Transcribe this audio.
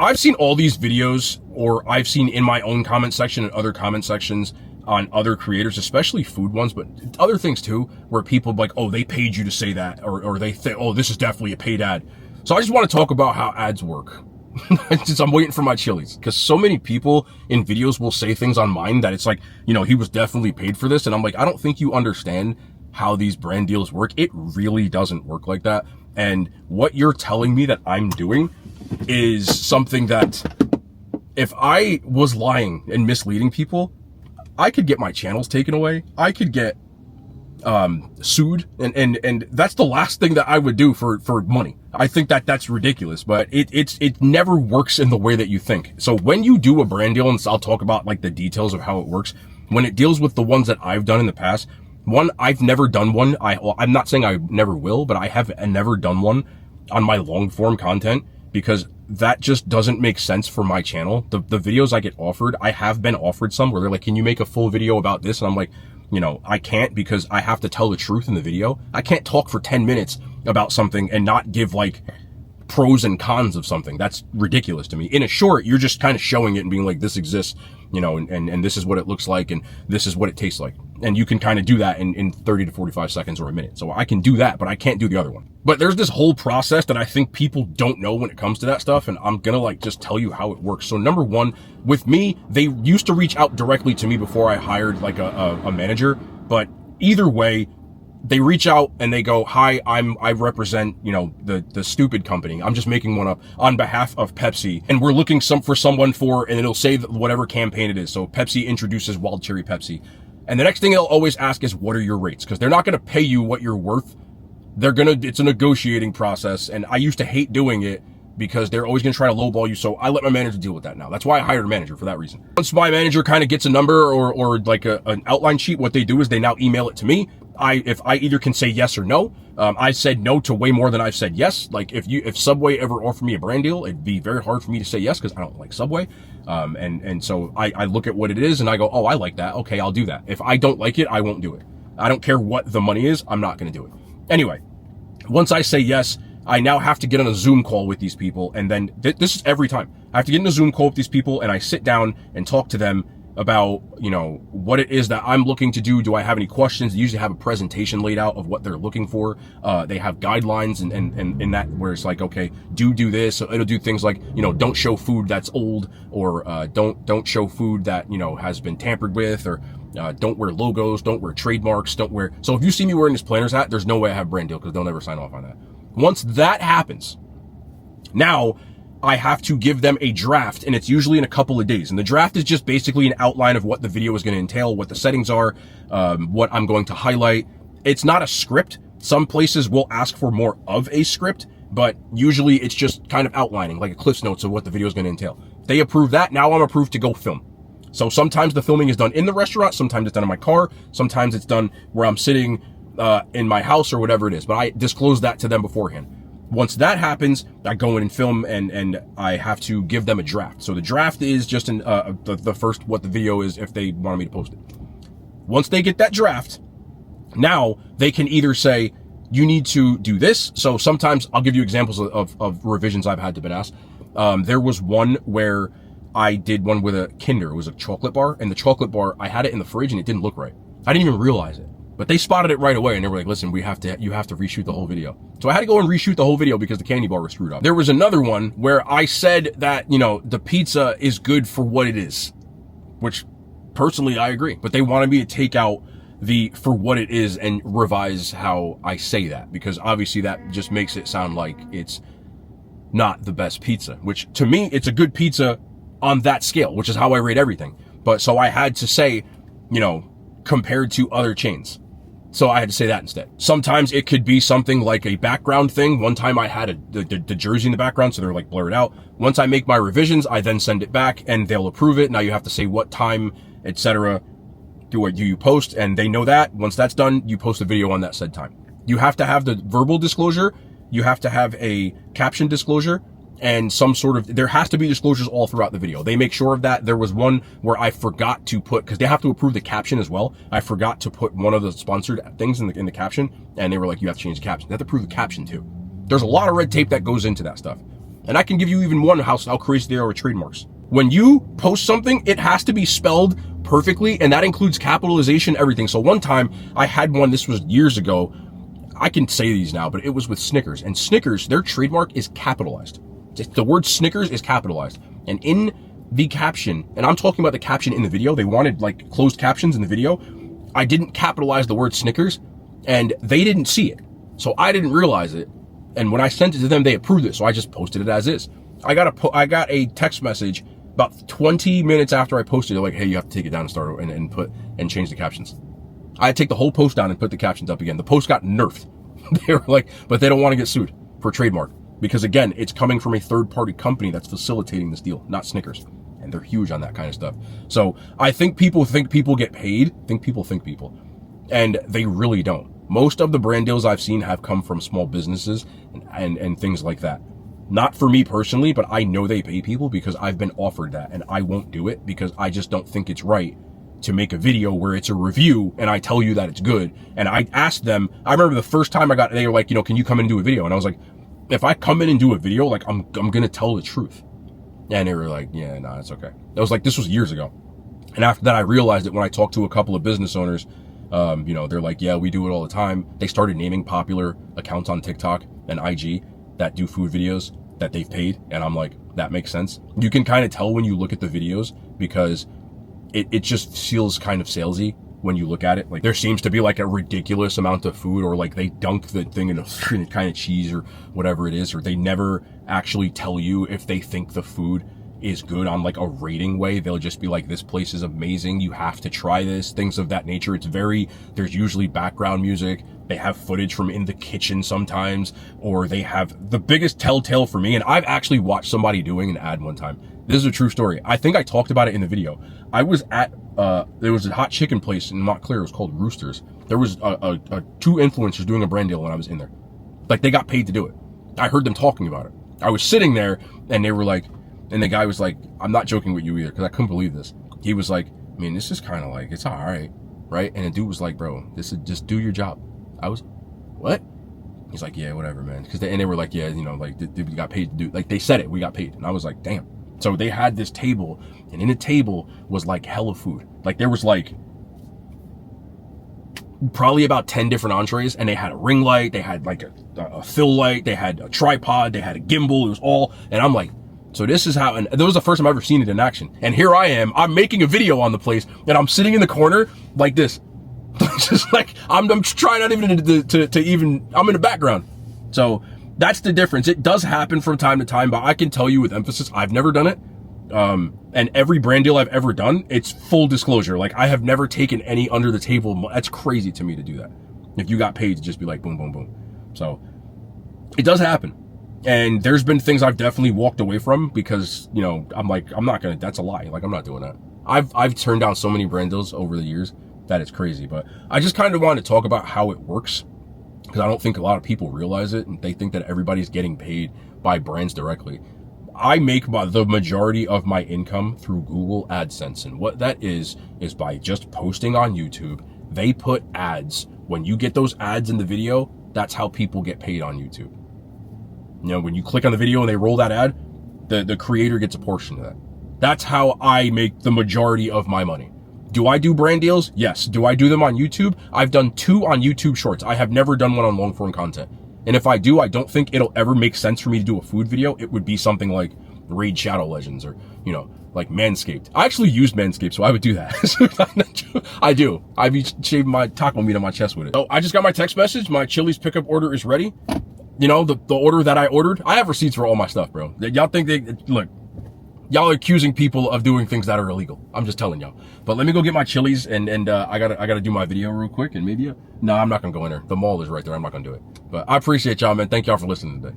I've seen all these videos, or I've seen in my own comment section and other comment sections on other creators, especially food ones, but other things too, where people like, oh, they paid you to say that, or they think, oh, this is definitely a paid ad. So I just want to talk about how ads work. I'm waiting for my chilies, because so many people in videos will say things on mine that it's like, you know, he was definitely paid for this. And I'm like, I don't think you understand how these brand deals work. It really doesn't work like that. And what you're telling me that I'm doing is something that if I was lying and misleading people, I could get my channels taken away. I could get sued, and that's the last thing that I would do for money. I think that that's ridiculous, but it never works in the way that you think. So when you do a brand deal, and I'll talk about like the details of how it works, when it deals with the ones that I've done in the past, one, I've never done one. I'm not saying I never will, but I have never done one on my long form content, because that just doesn't make sense for my channel. The videos I get offered, I have been offered some where they're like, can you make a full video about this? And I'm like, you know, I can't, because I have to tell the truth in the video. I can't talk for 10 minutes about something and not give like pros and cons of something. That's ridiculous to me. In a short, you're just kind of showing it and being like, this exists, you know, and this is what it looks like, and this is what it tastes like. And you can kind of do that in 30 to 45 seconds or a minute. So I can do that, but I can't do the other one. But there's this whole process that I think people don't know when it comes to that stuff. And I'm gonna like just tell you how it works. So number one, with me, they used to reach out directly to me before I hired like a manager. But either way, they reach out and they go, hi, I represent, you know, the stupid company. I'm just making one up on behalf of Pepsi. And we're looking for someone for, and it'll say whatever campaign it is. So Pepsi introduces wild cherry Pepsi. And the next thing they'll always ask is, what are your rates? Because they're not going to pay you what you're worth. It's a negotiating process. And I used to hate doing it because they're always going to try to lowball you. So I let my manager deal with that now. That's why I hired a manager, for that reason. Once my manager kind of gets a number or like an outline sheet, what they do is they now email it to me. If I either can say yes or no. I said no to way more than I've said yes. Like if Subway ever offered me a brand deal, it'd be very hard for me to say yes, because I don't like Subway. And so I look at what it is and I go, oh, I like that. Okay, I'll do that. If I don't like it, I won't do it. I don't care what the money is. I'm not going to do it. Anyway, once I say yes, I now have to get on a Zoom call with these people. And then this is every time I have to get in a Zoom call with these people, and I sit down and talk to them about, you know, what it is that I'm looking to do. Do I have any questions? They usually have a presentation laid out of what they're looking for. They have guidelines and in that where it's like, okay, do this. So it'll do things like, you know, don't show food that's old, or don't show food that, you know, has been tampered with, or don't wear logos, don't wear trademarks, don't wear. So if you see me wearing this Planners hat, there's no way I have a brand deal, because they'll never sign off on that. Once that happens, now I have to give them a draft, and it's usually in a couple of days. And the draft is just basically an outline of what the video is going to entail, what the settings are, what I'm going to highlight. It's not a script. Some places will ask for more of a script, but usually it's just kind of outlining, like a Cliff's Notes of what the video is going to entail. They approve that. Now I'm approved to go film. So sometimes the filming is done in the restaurant. Sometimes it's done in my car. Sometimes it's done where I'm sitting in my house or whatever it is. But I disclose that to them beforehand. Once that happens, I go in and film, and I have to give them a draft. So the draft is just the first, what the video is, if they want me to post it. Once they get that draft, now they can either say, you need to do this. So sometimes I'll give you examples of revisions I've had to been asked. There was one where I did one with a Kinder. It was a chocolate bar, and the chocolate bar, I had it in the fridge and it didn't look right. I didn't even realize it. But they spotted it right away, and they were like, listen, you have to reshoot the whole video. So I had to go and reshoot the whole video because the candy bar was screwed up. There was another one where I said that, you know, the pizza is good for what it is, which personally I agree. But they wanted me to take out the for what it is and revise how I say that, because obviously that just makes it sound like it's not the best pizza, which to me, it's a good pizza on that scale, which is how I rate everything. But so I had to say, you know, compared to other chains. So I had to say that instead. Sometimes it could be something like a background thing. One time I had the jersey in the background, so they're like blurred out. Once I make my revisions, I then send it back and they'll approve it. Now you have to say what time, etc. do you post, and they know that. Once that's done, you post a video on that said time. You have to have the verbal disclosure. You have to have a caption disclosure, and some sort of, there has to be disclosures all throughout the video. They make sure of that. There was one where I forgot to put, because they have to approve the caption as well. I forgot to put one of the sponsored things in the caption, and they were like, you have to change the caption. They have to approve the caption too. There's a lot of red tape that goes into that stuff. And I can give you even one how crazy they are with trademarks. When you post something, it has to be spelled perfectly, and that includes capitalization, everything. So one time I had one, this was years ago, I can say these now, but it was with Snickers. And Snickers, their trademark is capitalized. The word Snickers is capitalized. And in the caption, and I'm talking about the caption in the video, they wanted like closed captions in the video. I didn't capitalize the word Snickers, and they didn't see it. So I didn't realize it. And when I sent it to them, they approved it. So I just posted it as is. I got a text message about 20 minutes after I posted it, like, hey, you have to take it down and start and change the captions. I had to take the whole post down and put the captions up again. The post got nerfed. They were like, but they don't want to get sued for trademark. Because again, it's coming from a third-party company that's facilitating this deal, not Snickers. And they're huge on that kind of stuff. So I think people get paid, think people. And they really don't. Most of the brand deals I've seen have come from small businesses and things like that. Not for me personally, but I know they pay people because I've been offered that, and I won't do it because I just don't think it's right to make a video where it's a review and I tell you that it's good. And I asked them, I remember the first time they were like, can you come in and do a video? And I was like, if I come in and do a video, like I'm going to tell the truth. And they were like, yeah, no, it's okay. It was like, this was years ago. And after that, I realized it when I talked to a couple of business owners, they're like, yeah, we do it all the time. They started naming popular accounts on TikTok and IG that do food videos that they've paid. And I'm like, that makes sense. You can kind of tell when you look at the videos because it just feels kind of salesy when you look at it. Like there seems to be like a ridiculous amount of food, or like they dunk the thing in a kind of cheese or whatever it is, or they never actually tell you if they think the food is good on like a rating way. They'll just be like, this place is amazing, you have to try this, things of that nature. There's usually background music. They have footage from in the kitchen sometimes, or they have the biggest telltale for me. And I've actually watched somebody doing an ad one time. This is a true story. I think I talked about it in the video. I was at, there was a hot chicken place in Montclair. It was called Roosters. There was two influencers doing a brand deal when I was in there. Like they got paid to do it. I heard them talking about it. I was sitting there and they were like, and the guy was like, I'm not joking with you either, because I couldn't believe this. He was like, I mean, this is kind of like, it's all right, right? And the dude was like, bro, this is just do your job. I was, what? He's like, yeah, whatever, man. And they were like, yeah, we got paid to do, like they said it, we got paid. And I was like, damn. So they had this table, and in the table was like hella food. Like there was like probably about 10 different entrees, and they had a ring light, they had like a fill light, they had a tripod, they had a gimbal, it was all, and I'm like, so this is how, and that was the first time I've ever seen it in action. And here I am, I'm making a video on the place, and I'm sitting in the corner like this. Just like, I'm trying not even to even, I'm in the background. So that's the difference. It does happen from time to time, but I can tell you with emphasis, I've never done it. And every brand deal I've ever done, it's full disclosure. Like I have never taken any under the table. That's crazy to me to do that. If you got paid to just be like, boom, boom, boom. So it does happen. And there's been things I've definitely walked away from because, I'm like, I'm not going to, that's a lie. Like, I'm not doing that. I've turned down so many brand deals over the years that it's crazy, but I just kind of wanted to talk about how it works because I don't think a lot of people realize it, and they think that everybody's getting paid by brands directly. I make the majority of my income through Google AdSense. And what that is by just posting on YouTube. They put ads. When you get those ads in the video, that's how people get paid on YouTube. When you click on the video and they roll that ad, the creator gets a portion of that. That's how I make the majority of my money. Do I do brand deals? Yes. Do I do them on YouTube? I've done 2 on YouTube Shorts. I have never done one on long form content. And if I do, I don't think it'll ever make sense for me to do a food video. It would be something like Raid Shadow Legends or, like Manscaped. I actually used Manscaped, so I would do that. I do. I've shaved my taco meat on my chest with it. Oh, I just got my text message. My Chili's pickup order is ready. The order that I ordered, I have receipts for all my stuff, bro. Y'all think look, y'all are accusing people of doing things that are illegal. I'm just telling y'all. But let me go get my Chili's and I gotta do my video real quick, and maybe, no, I'm not gonna go in there. The mall is right there. I'm not gonna do it. But I appreciate y'all, man. Thank y'all for listening today.